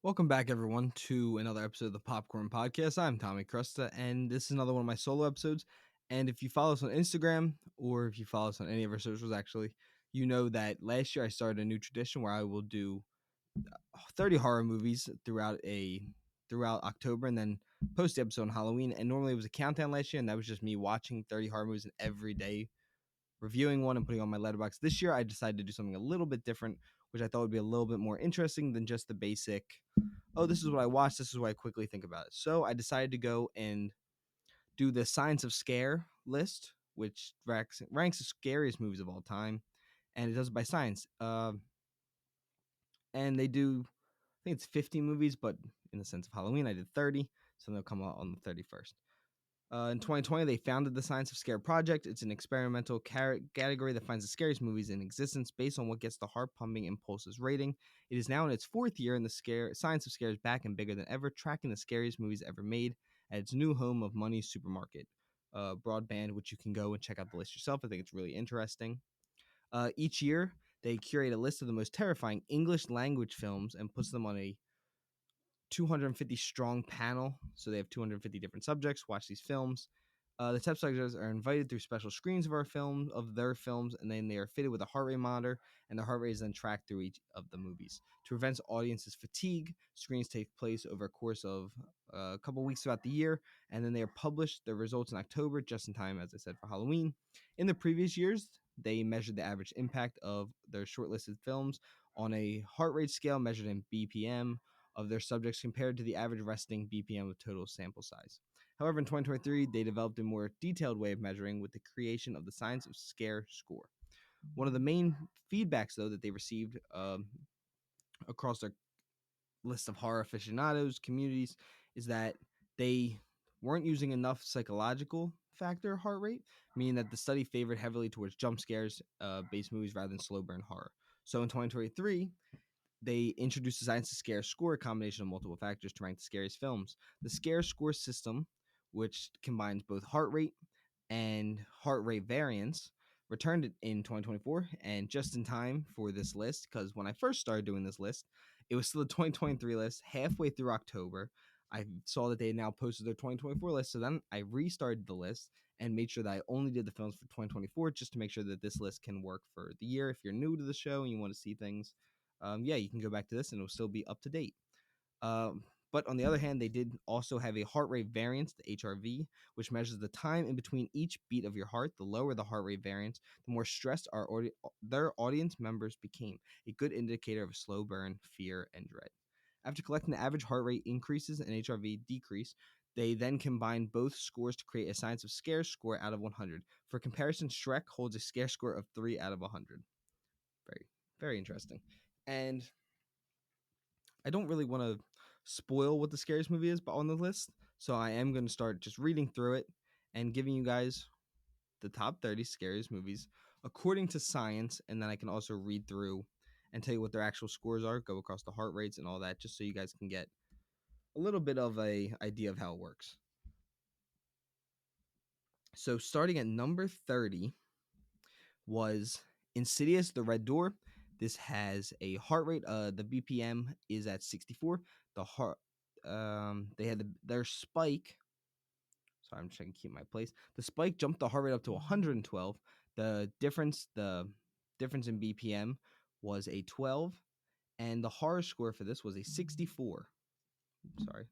Welcome back, everyone, to another episode of the Popcorn Podcast. I'm Tommy Crusta, and this is another one of my solo episodes. And if you follow us on Instagram, or if you follow us on any of our socials, actually, you know that last year I started a new tradition where I will do 30 horror movies throughout October, and then post the episode on Halloween. And normally it was a countdown last year, and that was just me watching 30 horror movies and every day reviewing one and putting on my letterbox. This year I decided to do something a little bit different, which I thought would be a little bit more interesting than just the basic, oh, this is what I watched, this is what I quickly think about it. So I decided to go and do the Science of Scare list, which ranks the scariest movies of all time, and it does it by science. And they do, I think it's 50 movies, but in the sense of Halloween, I did 30, so they'll come out on the 31st. In 2020, they founded the Science of Scare Project. It's an experimental category that finds the scariest movies in existence based on what gets the heart pumping impulses rating. It is now in its fourth year, and the Science of Scare is back and bigger than ever, tracking the scariest movies ever made at its new home of Money's Supermarket broadband, which you can go and check out the list yourself. I think it's really interesting. Each year, they curate a list of the most terrifying English language films and puts them on a 250 strong panel. So they have 250 different subjects watch these films. The test subjects are invited through special screens of their films, and then they are fitted with a heart rate monitor, and the heart rate is then tracked through each of the movies. To prevent audiences fatigue, screens take place over a course of a couple weeks throughout the year, and then they are published, their results in October, just in time, as I said, for Halloween. In the previous years, they measured the average impact of their shortlisted films on a heart rate scale measured in BPM of their subjects compared to the average resting BPM of total sample size. However, in 2023, they developed a more detailed way of measuring with the creation of the Science of Scare score. One of the main feedbacks, though, that they received across their list of horror aficionados communities is that they weren't using enough psychological factor heart rate, meaning that the study favored heavily towards jump scares based movies rather than slow burn horror. So in 2023, they introduced the Science of Scare score, a combination of multiple factors to rank the scariest films. The Scare score system, which combines both heart rate and heart rate variance, returned it in 2024, and just in time for this list, because when I first started doing this list, it was still the 2023 list. Halfway through October, I saw that they had now posted their 2024 list, so then I restarted the list and made sure that I only did the films for 2024 just to make sure that this list can work for the year. If you're new to the show and you want to see things, you can go back to this and it'll still be up to date. But on the other hand, they did also have a heart rate variance, the HRV, which measures the time in between each beat of your heart. The lower the heart rate variance, the more stressed their audience members became, a good indicator of slow burn, fear, and dread. After collecting the average heart rate increases and HRV decrease, they then combine both scores to create a Science of Scare score out of 100. For comparison, Shrek holds a scare score of 3 out of 100. Very, very interesting. And I don't really want to spoil what the scariest movie is on the list, so I am going to start just reading through it and giving you guys the top 30 scariest movies according to science, and then I can also read through and tell you what their actual scores are, go across the heart rates and all that, just so you guys can get a little bit of a idea of how it works. So starting at number 30 was Insidious: The Red Door. This has a heart rate. The BPM is at 64. The heart. They had their spike. Sorry, I'm just trying to keep my place. The spike jumped the heart rate up to 112. The difference in BPM was a 12, and the horror score for this was a 64. Sorry.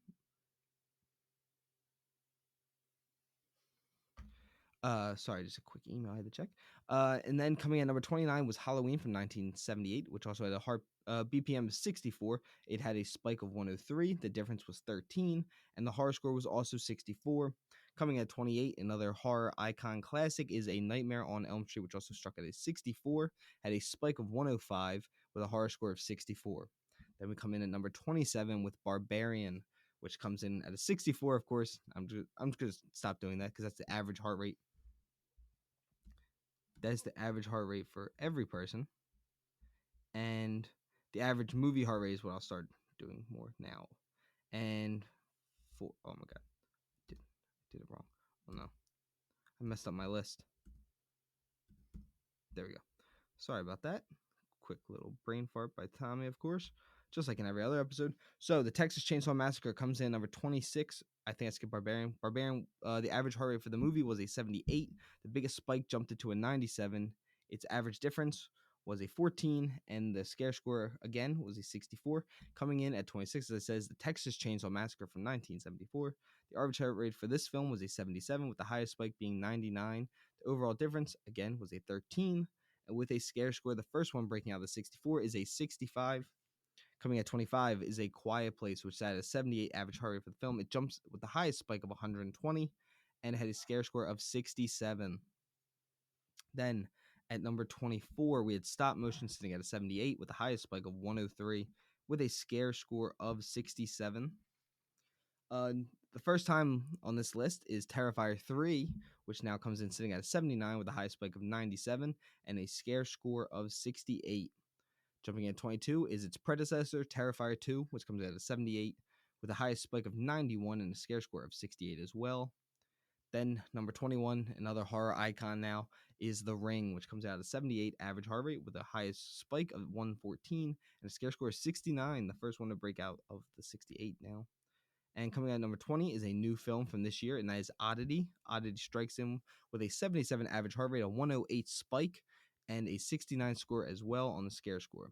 Sorry, just a quick email I had to check. And then coming at number 29 was Halloween from 1978, which also had a heart BPM of 64. It had a spike of 103. The difference was 13, and the horror score was also 64. Coming at 28, another horror icon classic is A Nightmare on Elm Street, which also struck at a 64, had a spike of 105 with a horror score of 64. Then we come in at number 27 with Barbarian, which comes in at a 64. Of course, I'm just gonna stop doing that because that's the average heart rate. That is the average heart rate for every person, and the average movie heart rate is what I'll start doing more now. And oh my god, did it wrong. Oh no, I messed up my list. There we go. Sorry about that. Quick little brain fart by Tommy, of course. just like in every other episode. So the Texas Chainsaw Massacre comes in number 26. I think I skipped Barbarian. The average heart rate for the movie was a 78. The biggest spike jumped it to a 97. Its average difference was a 14, and the scare score again was a 64. Coming in at 26, as it says, the Texas Chainsaw Massacre from 1974. The average heart rate for this film was a 77, with the highest spike being 99. The overall difference again was a 13, and with a scare score, the first one breaking out the 64 is a 65. Coming at 25 is A Quiet Place, which had a 78 average heart rate for the film. It jumps with the highest spike of 120 and had a scare score of 67. Then at number 24, we had Stop Motion sitting at a 78 with the highest spike of 103 with a scare score of 67. Uh, the first time on this list is Terrifier 3, which now comes in sitting at a 79 with a high spike of 97 and a scare score of 68. Jumping in at 22 is its predecessor, Terrifier 2, which comes in at a 78 with a highest spike of 91 and a scare score of 68 as well. Then number 21, another horror icon now, is The Ring, which comes out at a 78 average heart rate with a highest spike of 114 and a scare score of 69, the first one to break out of the 68 now. And coming out at number 20 is a new film from this year, and that is Oddity. Oddity strikes in with a 77 average heart rate, a 108 spike, and a 69 score as well on the scare score.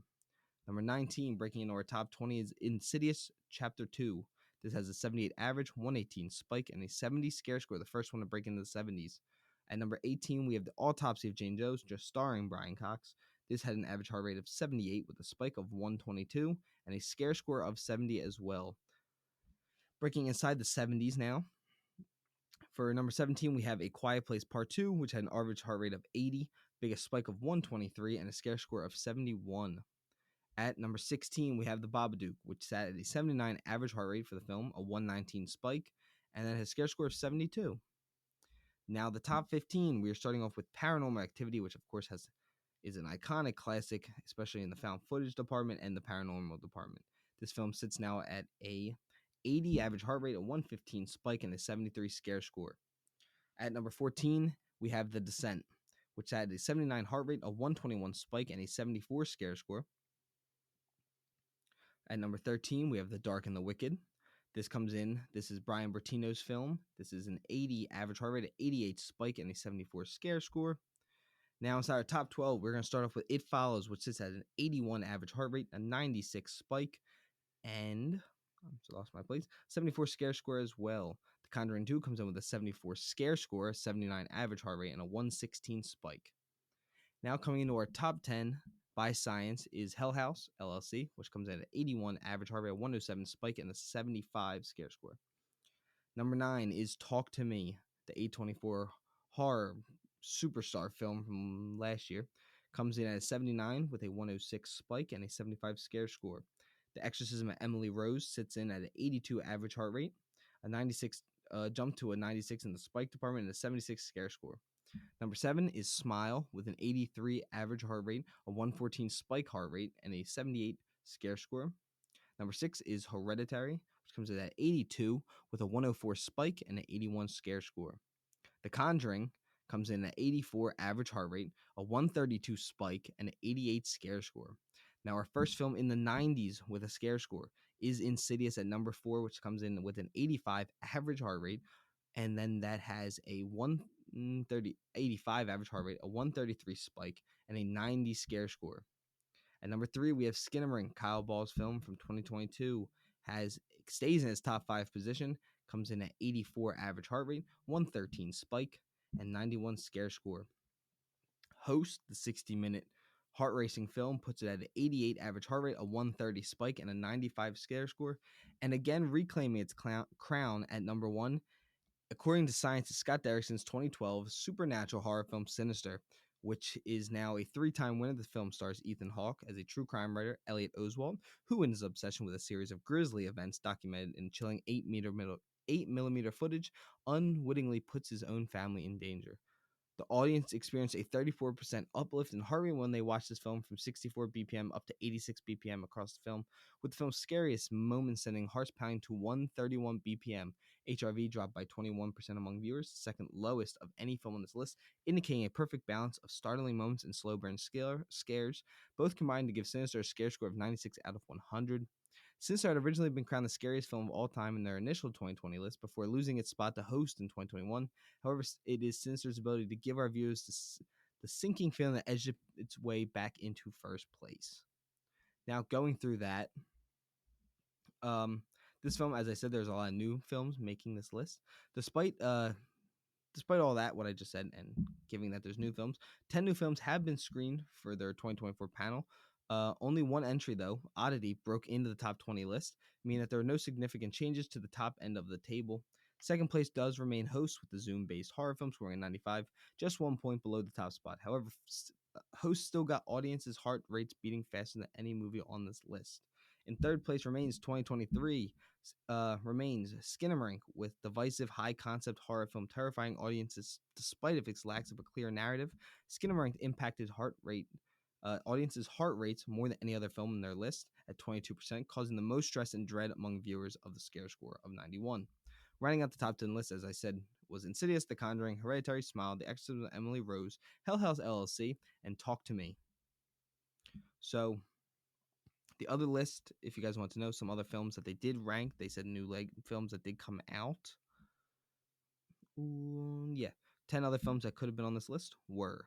Number 19, breaking into our top 20, is Insidious Chapter 2. This has a 78 average, 118 spike, and a 70 scare score, the first one to break into the 70s. At number 18, we have The Autopsy of Jane Doe, just starring Brian Cox. This had an average heart rate of 78 with a spike of 122 and a scare score of 70 as well. Breaking inside the 70s now. For number 17, we have A Quiet Place Part 2, which had an average heart rate of 80, biggest spike of 123, and a scare score of 71. At number 16, we have The Babadook, which sat at a 79 average heart rate for the film, a 119 spike, and then has a scare score of 72. Now, the top 15, we are starting off with Paranormal Activity, which of course is an iconic classic, especially in the found footage department and the paranormal department. This film sits now at a 80 average heart rate, a 115 spike, and a 73 scare score. At number 14, we have The Descent, which had a 79 heart rate, a 121 spike, and a 74 scare score. At number 13, we have The Dark and the Wicked. This is Brian Bertino's film. This is an 80 average heart rate, an 88 spike, and a 74 scare score. Now, inside our top 12, we're going to start off with It Follows, which sits at an 81 average heart rate, a 96 spike, and I lost my place, 74 scare score as well. The Conjuring 2 comes in with a 74 scare score, 79 average heart rate, and a 116 spike. Now coming into our top 10 by science is Hell House, LLC, which comes in at 81 average heart rate, 107 spike, and a 75 scare score. Number 9 is Talk to Me, the A24 horror superstar film from last year. Comes in at a 79 with a 106 spike and a 75 scare score. The Exorcism of Emily Rose sits in at an 82 average heart rate, a 96 jump to a 96 in the spike department, and a 76 scare score. Number 7 is Smile with an 83 average heart rate, a 114 spike heart rate, and a 78 scare score. Number 6 is Hereditary, which comes in at 82 with a 104 spike and an 81 scare score. The Conjuring comes in at 84 average heart rate, a 132 spike, and an 88 scare score. Now, our first film in the 90s with a scare score is Insidious at number 4, which comes in with an 85 average heart rate, and then that has a 85 average heart rate, a 133 spike, and a 90 scare score. At number 3, we have Skinamarink, Kyle Ball's film from 2022, stays in its top 5 position, comes in at 84 average heart rate, 113 spike, and 91 scare score. Host, the 60-minute heart racing film, puts it at an 88 average heart rate, a 130 spike, and a 95 scare score, and again reclaiming its crown at number 1. According to Science's Scott Derrickson's 2012 supernatural horror film Sinister, which is now a 3-time winner. The film stars Ethan Hawke as a true crime writer, Elliot Oswald, who in his obsession with a series of grisly events documented in chilling 8mm footage, unwittingly puts his own family in danger. The audience experienced a 34% uplift in heart rate when they watched this film from 64 BPM up to 86 BPM across the film, with the film's scariest moments sending hearts pounding to 131 BPM. HRV dropped by 21% among viewers, the second lowest of any film on this list, indicating a perfect balance of startling moments and slow burn scares, both combined to give Sinister a scare score of 96 out of 100. Sinister had originally been crowned the scariest film of all time in their initial 2020 list before losing its spot to Host in 2021. However, it is Sinister's ability to give our viewers the sinking feeling that edged its way back into first place. Now, going through that, this film, as I said, there's a lot of new films making this list. Despite all that, what I just said, and giving that there's new films, 10 new films have been screened for their 2024 panel. Only one entry, though, Oddity, broke into the top 20 list, meaning that there are no significant changes to the top end of the table. Second place does remain Host with the Zoom-based horror film scoring a 95, just 1 point below the top spot. However, Host still got audiences' heart rates beating faster than any movie on this list. In third place remains 2023 remains Skinamarink with divisive high-concept horror film terrifying audiences despite of its lack of a clear narrative. Skinamarink impacted audiences' heart rates more than any other film in their list at 22%, causing the most stress and dread among viewers of the scare score of 91. Rounding out the top 10 list, as I said, was Insidious, The Conjuring, Hereditary, Smile, The Exorcism of Emily Rose, Hell House LLC, and Talk to Me. So, the other list, if you guys want to know, some other films that they did rank, they said new films that did come out. Yeah, 10 other films that could have been on this list were.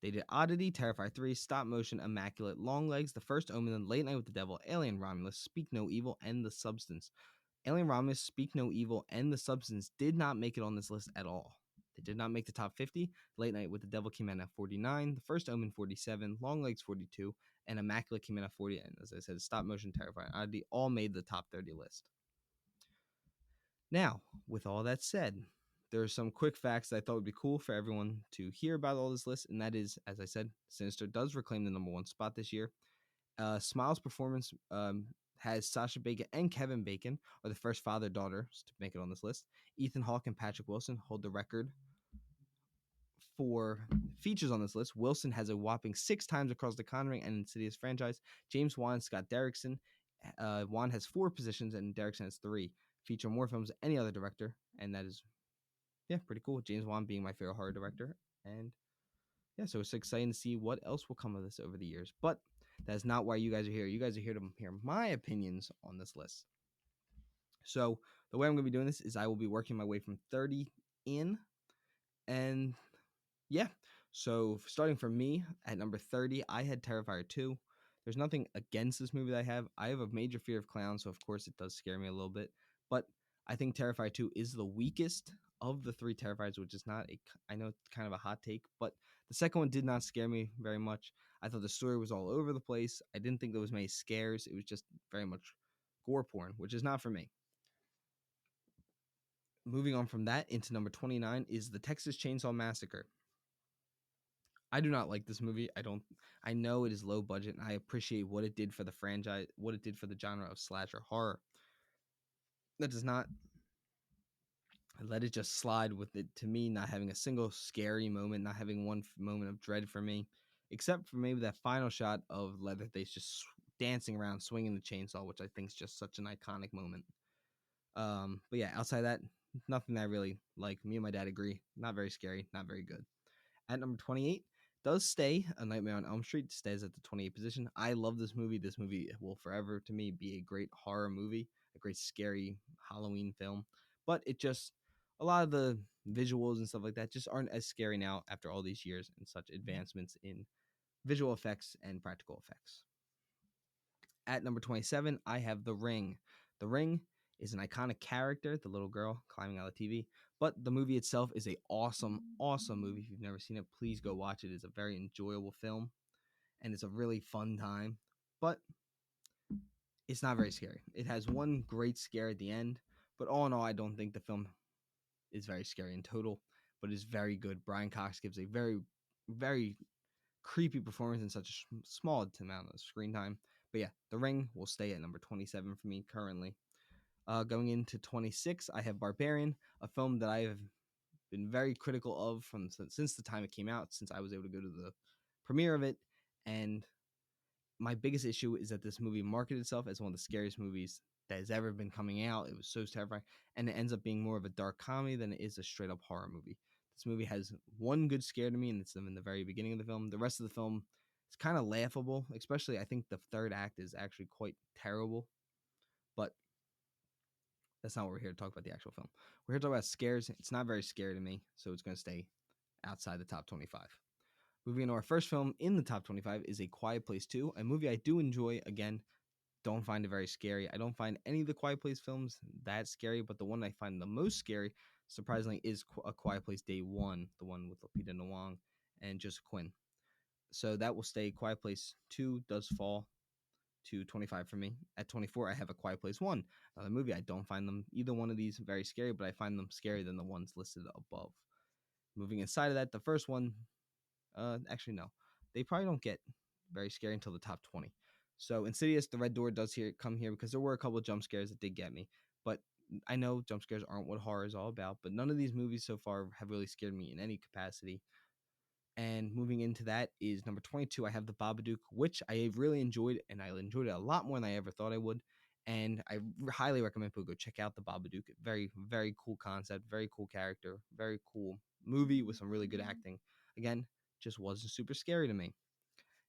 They did Oddity, Terrifier 3, Stop Motion, Immaculate, Long Legs, The First Omen, Late Night with the Devil, Alien Romulus, Speak No Evil, and The Substance. Alien Romulus, Speak No Evil, and The Substance did not make it on this list at all. They did not make the top 50. Late Night with the Devil came in at 49, The First Omen 47, Long Legs 42, and Immaculate came in at 40. And as I said, Stop Motion, Terrifying, Oddity all made the top 30 list. Now, with all that said, there are some quick facts that I thought would be cool for everyone to hear about all this list, and that is, as I said, Sinister does reclaim the number one spot this year. Smile's performance has Sasha Bacon and Kevin Bacon are the first father-daughters to make it on this list. Ethan Hawke and Patrick Wilson hold the record for features on this list. Wilson has a whopping 6 times across the Conjuring and Insidious franchise. James Wan and Scott Derrickson. Wan has 4 positions and Derrickson has 3. Feature more films than any other director, and that is, pretty cool. James Wan being my favorite horror director, and so it's exciting to see what else will come of this over the years. But that is not why you guys are here. You guys are here to hear my opinions on this list. So the way I'm going to be doing this is I will be working my way from 30 in, and so starting from me at number 30, I had Terrifier 2. There's nothing against this movie that I have. I have a major fear of clowns, so of course it does scare me a little bit. But I think Terrifier 2 is the weakest of the 3 Terrifiers, which is not I know it's kind of a hot take, but the second one did not scare me very much. I thought the story was all over the place. I didn't think there was many scares. It was just very much gore porn, which is not for me. Moving on from that into number 29 is the Texas Chainsaw Massacre. I do not like this movie. I know it is low budget, and I appreciate what it did for the franchise, what it did for the genre of slasher horror. That does not let it just slide with it, to me, not having a single scary moment, not having one moment of dread for me, except for maybe that final shot of Leatherface just dancing around, swinging the chainsaw, which I think is just such an iconic moment. But yeah, outside of that, nothing that I really like. Me and my dad agree. Not very scary, not very good. At number 28, does stay A Nightmare on Elm Street, stays at the 28th position. I love this movie. This movie will forever, to me, be a great horror movie, a great scary Halloween film. But a lot of the visuals and stuff like that just aren't as scary now after all these years and such advancements in visual effects and practical effects. At number 27, I have The Ring. The Ring is an iconic character, the little girl climbing out of the TV. But the movie itself is a awesome, awesome movie. If you've never seen it, please go watch it. It's a very enjoyable film, and it's a really fun time. But it's not very scary. It has one great scare at the end, but all in all, I don't think the film is very scary in total, but it's very good. Brian Cox gives a very, very creepy performance in such a small amount of screen time. But yeah, The Ring will stay at number 27 for me currently. Going into 26, I have Barbarian, a film that I have been very critical of from since the time it came out, since I was able to go to the premiere of it. And my biggest issue is that this movie marketed itself as one of the scariest movies that has ever been coming out. It was so terrifying, and it ends up being more of a dark comedy than it is a straight up horror movie. This movie has one good scare to me, and it's in the very beginning of the film. The rest of the film is kind of laughable, especially I think the third act is actually quite terrible. But that's not what we're here to talk about the actual film. We're here to talk about scares. It's not very scary to me, so it's going to stay outside the top 25. Moving into our first film in the top 25 is A Quiet Place 2, a movie I do enjoy. Again, don't find it very scary. I don't find any of the Quiet Place films that scary, but the one I find the most scary, surprisingly, is A Quiet Place Day 1, the one with Lupita Nyong'o and Joseph Quinn. So that will stay. Quiet Place 2 does fall to 25 for me. At 24, I have A Quiet Place 1, another movie. I don't find them, either one of these, very scary, but I find them scarier than the ones listed above. Moving inside of that, the first one, actually, no. They probably don't get very scary until the top 20. So Insidious, The Red Door does come here because there were a couple of jump scares that did get me. But I know jump scares aren't what horror is all about, but none of these movies so far have really scared me in any capacity. And moving into that is number 22. I have The Babadook, which I really enjoyed, and I enjoyed it a lot more than I ever thought I would. And I highly recommend people go check out The Babadook. Very, very cool concept, very cool character, very cool movie with some really good acting. Again, just wasn't super scary to me.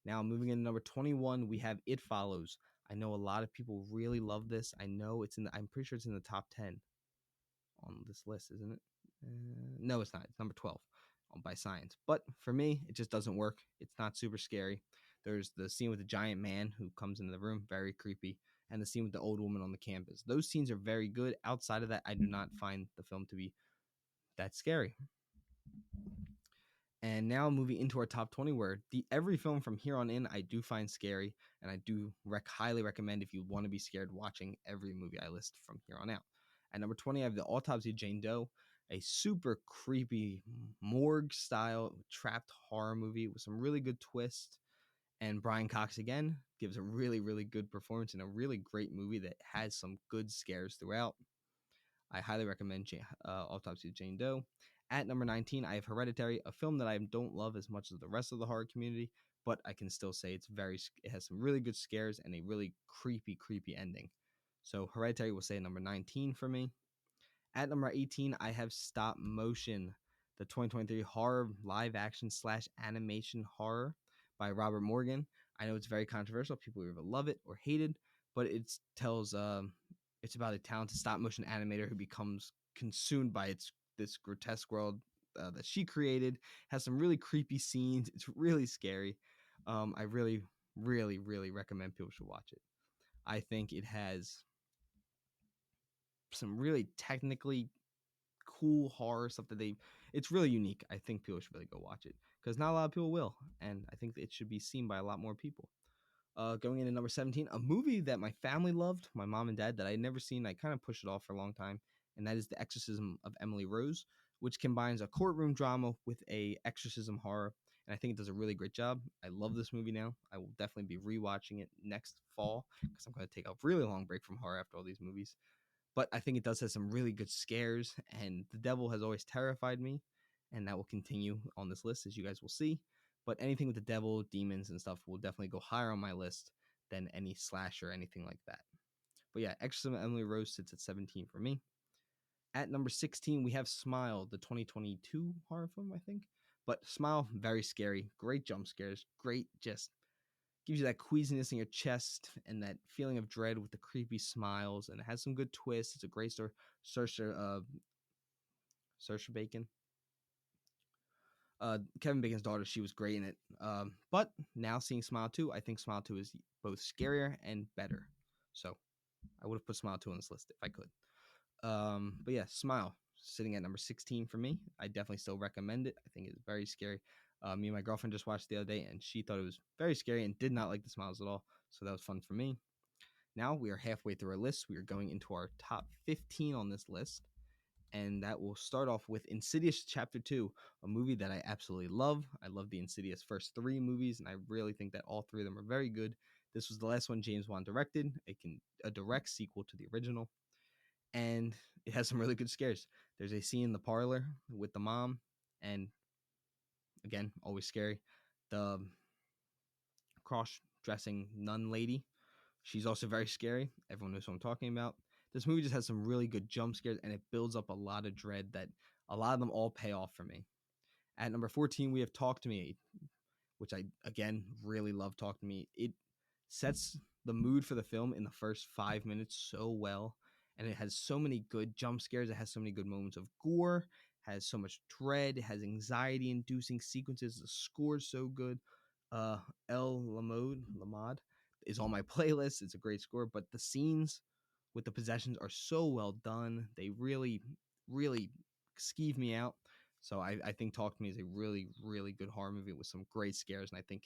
Now, moving into number 21, we have It Follows. I know a lot of people really love this. I know I'm pretty sure it's in the top 10 on this list, isn't it? No, it's not. It's number 12 by Science. But for me, it just doesn't work. It's not super scary. There's the scene with the giant man who comes into the room, very creepy, and the scene with the old woman on the campus. Those scenes are very good. Outside of that, I do not find the film to be that scary. And now moving into our top 20, where every film from here on in I do find scary, and I do highly recommend if you want to be scared watching every movie I list from here on out. At number 20, I have The Autopsy of Jane Doe, a super creepy morgue style trapped horror movie with some really good twists. And Brian Cox again gives a really, really good performance in a really great movie that has some good scares throughout. I highly recommend Autopsy of Jane Doe. At number 19, I have Hereditary, a film that I don't love as much as the rest of the horror community, but I can still say it has some really good scares and a really creepy, creepy ending. So Hereditary will say number 19 for me. At number 18, I have Stop Motion, the 2023 horror live action / animation horror by Robert Morgan. I know it's very controversial. People either love it or hate it, but it tells it's about a talented stop motion animator who becomes consumed by this grotesque world that she created. Has some really creepy scenes. It's really scary. I really, really, really recommend people should watch it. I think it has some really technically cool horror stuff it's really unique. I think people should really go watch it because not a lot of people will, and I think it should be seen by a lot more people. Going into number 17, a movie that my family loved, my mom and dad, that I had never seen. I kind of pushed it off for a long time, and that is The Exorcism of Emily Rose, which combines a courtroom drama with a exorcism horror, and I think it does a really great job. I love this movie now. I will definitely be rewatching it next fall because I'm going to take a really long break from horror after all these movies. But I think it does have some really good scares, and the devil has always terrified me, and that will continue on this list, as you guys will see. But anything with the devil, demons, and stuff will definitely go higher on my list than any slasher or anything like that. But yeah, Exorcism of Emily Rose sits at 17 for me. At number 16, we have Smile, the 2022 horror film, I think. But Smile, very scary. Great jump scares. Great, just gives you that queasiness in your chest and that feeling of dread with the creepy smiles. And it has some good twists. It's a great story. Saoirse Bacon. Kevin Bacon's daughter, she was great in it. But now seeing Smile 2, I think Smile 2 is both scarier and better. So I would have put Smile 2 on this list if I could. But yeah, Smile sitting at number 16 for me. I definitely still recommend it. I think it's very scary. Me and my girlfriend just watched it the other day, and she thought it was very scary and did not like the smiles at all. So that was fun for me. Now we are halfway through our list. We are going into our top 15 on this list. And that will start off with Insidious Chapter 2, a movie that I absolutely love. I love the Insidious first 3 movies, and I really think that all 3 of them are very good. This was the last one James Wan directed, a direct sequel to the original, and it has some really good scares. There's a scene in the parlor with the mom, and again, always scary. The cross-dressing nun lady, she's also very scary. Everyone knows what I'm talking about. This movie just has some really good jump scares, and it builds up a lot of dread that a lot of them all pay off for me. At number 14, we have Talk to Me, which I, again, really love. Talk to Me. It sets the mood for the film in the first 5 minutes so well, and it has so many good jump scares. It has so many good moments of gore, has so much dread, it has anxiety-inducing sequences. The score is so good. Uh, El Lamod is on my playlist. It's a great score, but the scenes with the possessions are so well done. They really, really skeeve me out. So I think Talk to Me is a really, really good horror movie with some great scares, and I think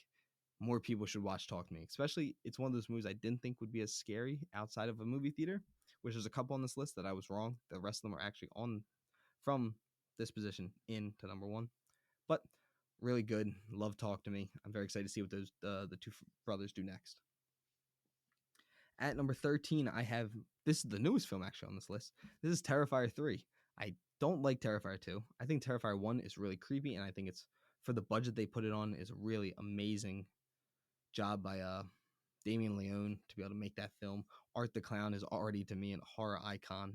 more people should watch Talk to Me. Especially, it's one of those movies I didn't think would be as scary outside of a movie theater, which there's a couple on this list that I was wrong. The rest of them are actually on from this position into number one. But really good. Love Talk to Me. I'm very excited to see what those the two brothers do next. At number 13, I have this is the newest film actually on this list. This is Terrifier 3. I don't like Terrifier 2. I think Terrifier 1 is really creepy, and I think it's for the budget they put it on is a really amazing job by Damien Leone to be able to make that film. Art the Clown is already to me a horror icon.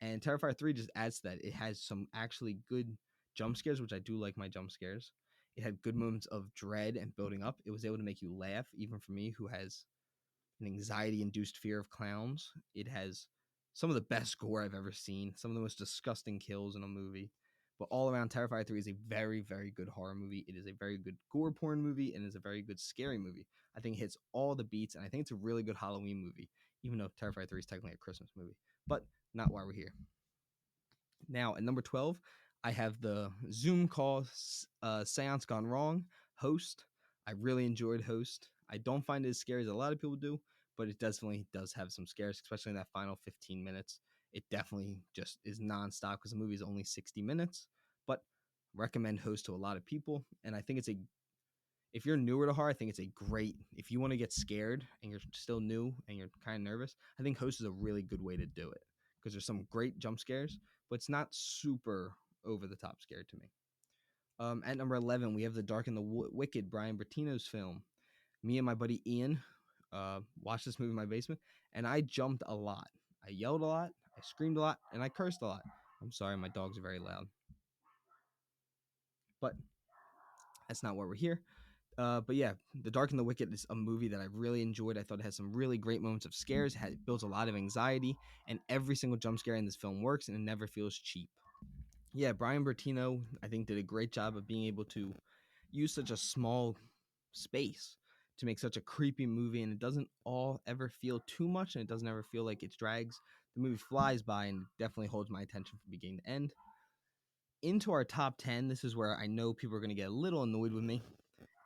And Terrifier 3 just adds to that. It has some actually good jump scares, which I do like my jump scares. It had good moments of dread and building up. It was able to make you laugh, even for me who has an anxiety-induced fear of clowns. It has some of the best gore I've ever seen, some of the most disgusting kills in a movie. But all around, Terrifier 3 is a very, very good horror movie. It is a very good gore porn movie, and is a very good scary movie. I think it hits all the beats, and I think it's a really good Halloween movie, even though Terrifier 3 is technically a Christmas movie. But not why we're here. Now, at number 12, I have the Zoom call Seance Gone Wrong, Host. I really enjoyed Host. I don't find it as scary as a lot of people do, but it definitely does have some scares, especially in that final 15 minutes. It definitely just is nonstop because the movie is only 60 minutes, but recommend Host to a lot of people. And I think if you're newer to horror, I think it's a great, if you want to get scared and you're still new and you're kind of nervous, I think Host is a really good way to do it because there's some great jump scares, but it's not super over the top scared to me. At number 11, we have The Dark and the Wicked, Brian Bertino's film. Me and my buddy Ian watched this movie in my basement, and I jumped a lot. I yelled a lot, I screamed a lot, and I cursed a lot. I'm sorry, my dogs are very loud. But that's not why we're here. But yeah, The Dark and the Wicked is a movie that I really enjoyed. I thought it has some really great moments of scares. It builds a lot of anxiety, and every single jump scare in this film works, and it never feels cheap. Yeah, Brian Bertino, I think, did a great job of being able to use such a small space to make such a creepy movie, and it doesn't all ever feel too much, and it doesn't ever feel like it drags. The movie flies by and definitely holds my attention from beginning to end. Into our top 10, this is where I know people are going to get a little annoyed with me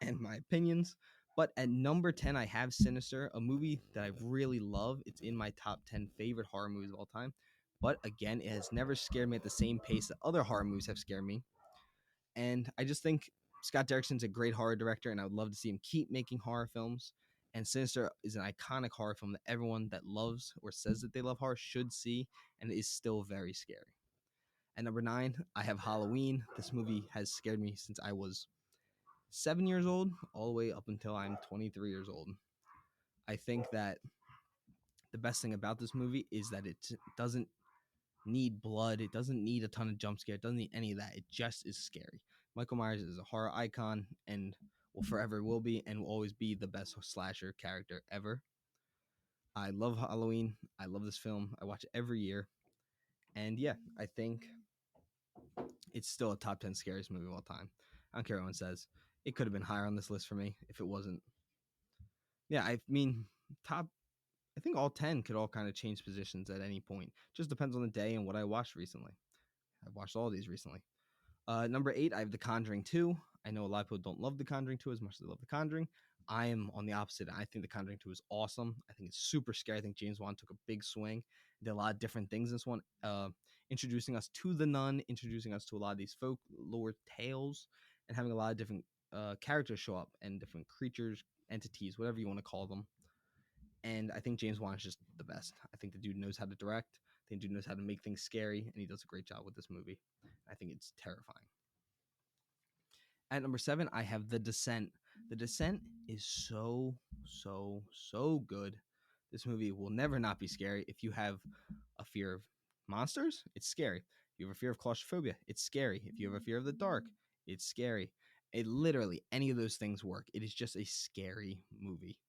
and my opinions. But at number 10, I have Sinister, a movie that I really love. It's in my top 10 favorite horror movies of all time. But again, it has never scared me at the same pace that other horror movies have scared me. And I just think Scott Derrickson's a great horror director, and I would love to see him keep making horror films. And Sinister is an iconic horror film that everyone that loves or says that they love horror should see, and it is still very scary. At number 9, I have Halloween. This movie has scared me since I was 7 years old, all the way up until I'm 23 years old. I think that the best thing about this movie is that it doesn't need blood. It doesn't need a ton of jump scare. It doesn't need any of that. It just is scary. Michael Myers is a horror icon and will forever will be and will always be the best slasher character ever. I love Halloween. I love this film. I watch it every year. And yeah, I think it's still a top 10 scariest movie of all time. I don't care what anyone says. It could have been higher on this list for me if it wasn't. Yeah, I mean, top I think all 10 could all kind of change positions at any point. Just depends on the day and what I watched recently. I've watched all these recently. Number 8, I have The Conjuring 2. I know a lot of people don't love The Conjuring 2 as much as they love The Conjuring. I am on the opposite. I think The Conjuring 2 is awesome. I think it's super scary. I think James Wan took a big swing. Did a lot of different things in this one. Introducing us to the nun, introducing us to a lot of these folklore tales, and having a lot of different characters show up and different creatures, entities, whatever you want to call them. And I think James Wan is just the best. I think the dude knows how to direct. I think dude knows how to make things scary, and he does a great job with this movie. I think it's terrifying. At number 7, I have The Descent. The Descent is so good. This movie will never not be scary. If you have a fear of monsters, it's scary. If you have a fear of claustrophobia, it's scary. If you have a fear of the dark, it's scary. It literally, any of those things work. It is just a scary movie.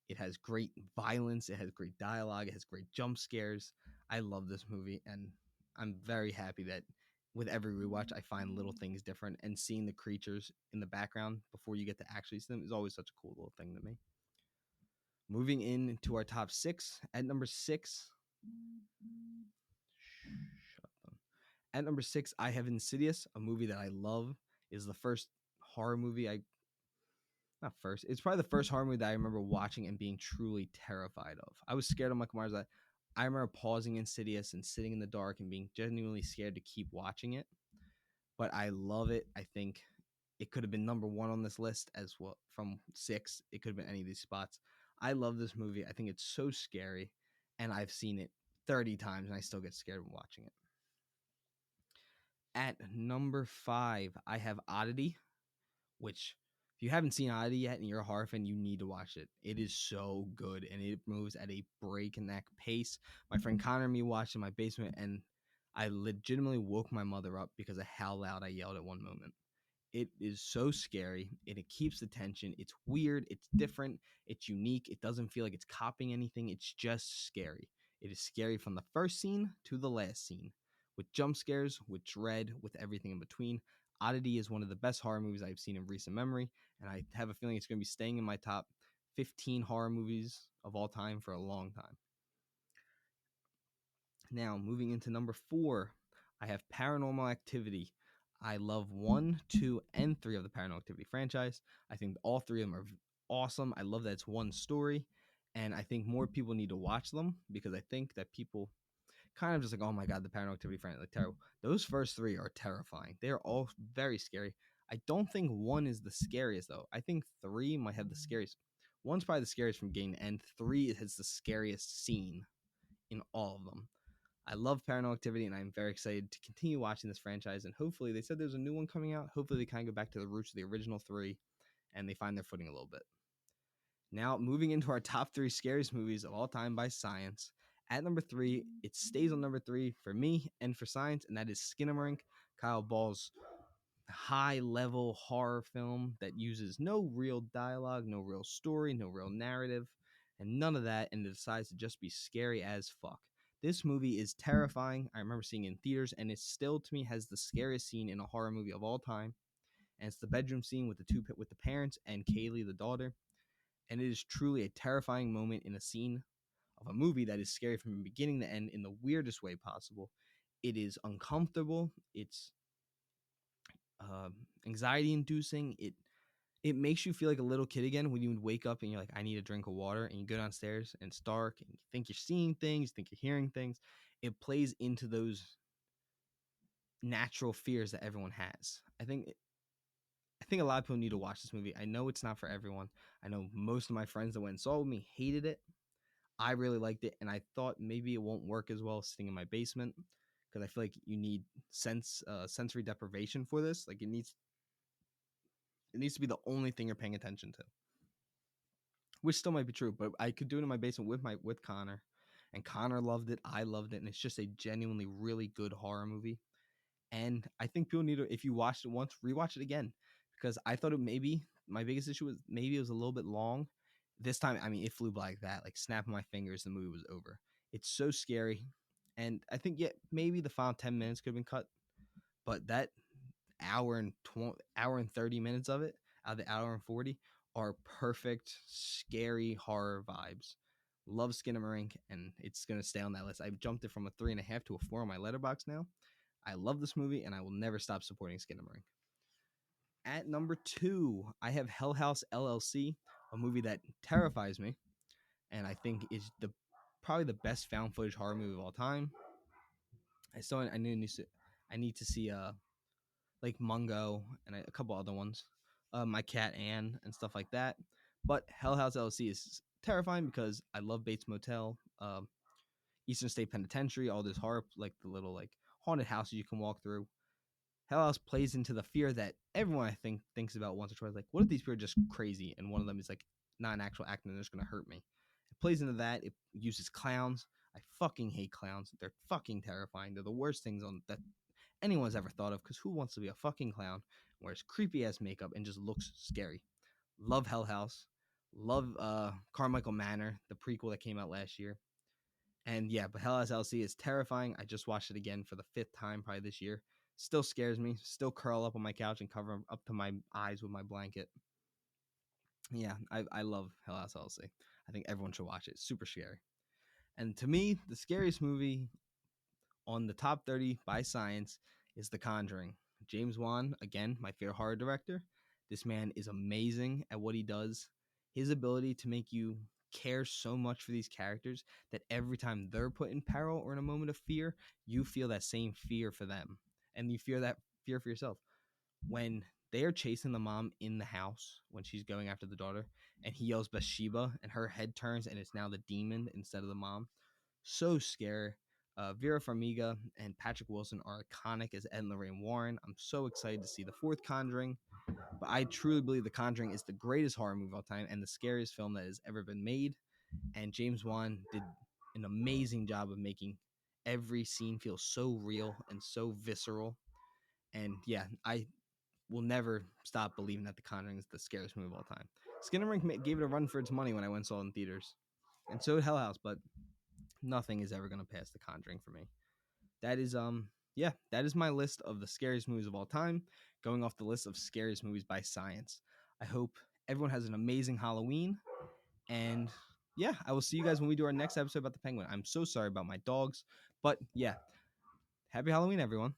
It has great violence. It has great dialogue. It has great jump scares. I love this movie, and I'm very happy that with every rewatch, I find little things different. And seeing the creatures in the background before you get to actually see them is always such a cool little thing to me. Moving into our top 6, at number 6, at number 6, I have Insidious, a movie that I love. It is the first horror movie not first. It's probably the first horror movie that I remember watching and being truly terrified of. I was scared of Michael Myers. I remember pausing Insidious and sitting in the dark and being genuinely scared to keep watching it. But I love it. I think it could have been number 1 on this list as well. From 6, it could have been any of these spots. I love this movie. I think it's so scary, and I've seen it 30 times, and I still get scared when watching it. At number 5, I have Oddity, which if you haven't seen Oddity yet and you're a horror fan, you need to watch it. It is so good, and it moves at a breakneck pace. My friend Connor and me watched in my basement, and I legitimately woke my mother up because of how loud I yelled at one moment. It is so scary, and it keeps the tension. It's weird, it's different, it's unique. It doesn't feel like it's copying anything. It's just scary. It is scary from the first scene to the last scene, with jump scares, with dread, with everything in between. Oddity is one of the best horror movies I've seen in recent memory, and I have a feeling it's going to be staying in my top 15 horror movies of all time for a long time. Now, moving into number 4, I have Paranormal Activity. I love 1, 2, and 3 of the Paranormal Activity franchise. I think all 3 of them are awesome. I love that it's one story, and I think more people need to watch them because I think that people kind of just like, oh my god, the Paranormal Activity franchise, like terrible. Those first 3 are terrifying. They are all very scary. I don't think 1 is the scariest though. I think 3 might have the scariest. 1's probably the scariest from beginning to end. 3 has the scariest scene in all of them. I love Paranormal Activity, and I'm very excited to continue watching this franchise. And hopefully, they said there's a new one coming out. Hopefully, they kind of go back to the roots of the original 3 and they find their footing a little bit. Now, moving into our top 3 scariest movies of all time by science. At number 3, it stays on number 3 for me and for science, and that is Skinamarink, Kyle Ball's high-level horror film that uses no real dialogue, no real story, no real narrative, and none of that, and it decides to just be scary as fuck. This movie is terrifying. I remember seeing it in theaters, and it still, to me, has the scariest scene in a horror movie of all time. And it's the bedroom scene with the parents and Kaylee, the daughter. And it is truly a terrifying moment in a scene of a movie that is scary from beginning to end in the weirdest way possible. It is uncomfortable. It's anxiety inducing. It makes you feel like a little kid again when you would wake up and you're like, I need a drink of water, and you go downstairs and it's dark and you think you're seeing things, you think you're hearing things. It plays into those natural fears that everyone has. I think a lot of people need to watch this movie. I know it's not for everyone. I know most of my friends that went and saw it with me hated it. I really liked it, and I thought maybe it won't work as well sitting in my basement because I feel like you need sensory deprivation for this. Like it needs to be the only thing you're paying attention to, which still might be true. But I could do it in my basement with Connor, and Connor loved it. I loved it, and it's just a genuinely really good horror movie. And I think people need to, if you watched it once, rewatch it again because I thought it maybe my biggest issue was maybe it was a little bit long. This time, I mean, it flew by like that, like snapping my fingers, the movie was over. It's so scary, and I think maybe the final 10 minutes could have been cut, but that hour and 30 minutes of it out of the hour and 40 are perfect scary horror vibes. Love Skinamarink, and it's gonna stay on that list. I've jumped it from a 3.5 to a 4 on my letterbox now. I love this movie, and I will never stop supporting Skinamarink. At number 2, I have Hell House LLC, a movie that terrifies me, and I think is probably the best found footage horror movie of all time. I need to see like Mungo and a couple other ones, My Cat Anne and stuff like that. But Hell House LLC is terrifying because I love Bates Motel. Eastern State Penitentiary, all this horror, like the little like haunted houses you can walk through. Hell House plays into the fear that everyone I think thinks about once or twice. Like, what if these people are just crazy and one of them is like not an actual actor and they're just gonna hurt me? It plays into that. It uses clowns. I fucking hate clowns. They're fucking terrifying. They're the worst things on that anyone's ever thought of. Because who wants to be a fucking clown, wears creepy ass makeup, and just looks scary? Love Hell House. Love Carmichael Manor, the prequel that came out last year. And yeah, but Hell House LC is terrifying. I just watched it again for the 5th time probably this year. Still scares me. Still curl up on my couch and cover up to my eyes with my blanket. Yeah, I love Hell House LC. I think everyone should watch it. It's super scary. And to me, the scariest movie on the top 30 by science is The Conjuring. James Wan, again, my favorite horror director. This man is amazing at what he does. His ability to make you care so much for these characters that every time they're put in peril or in a moment of fear, you feel that same fear for them. And you feel that fear for yourself. When they are chasing the mom in the house when she's going after the daughter, and he yells Bathsheba, and her head turns, and it's now the demon instead of the mom. So scary. Vera Farmiga and Patrick Wilson are iconic as Ed and Lorraine Warren. I'm so excited to see the 4th Conjuring. But I truly believe The Conjuring is the greatest horror movie of all time and the scariest film that has ever been made. And James Wan did an amazing job of making every scene feel so real and so visceral. And yeah, I will never stop believing that The Conjuring is the scariest movie of all time. Skinamarink gave it a run for its money when I went and saw it in theaters. And so did Hell House, but nothing is ever going to pass The Conjuring for me. That is yeah, that is my list of the scariest movies of all time, going off the list of scariest movies by science. I hope everyone has an amazing Halloween, and yeah, I will see you guys when we do our next episode about the Penguin. I'm so sorry about my dogs, but yeah, happy Halloween, everyone.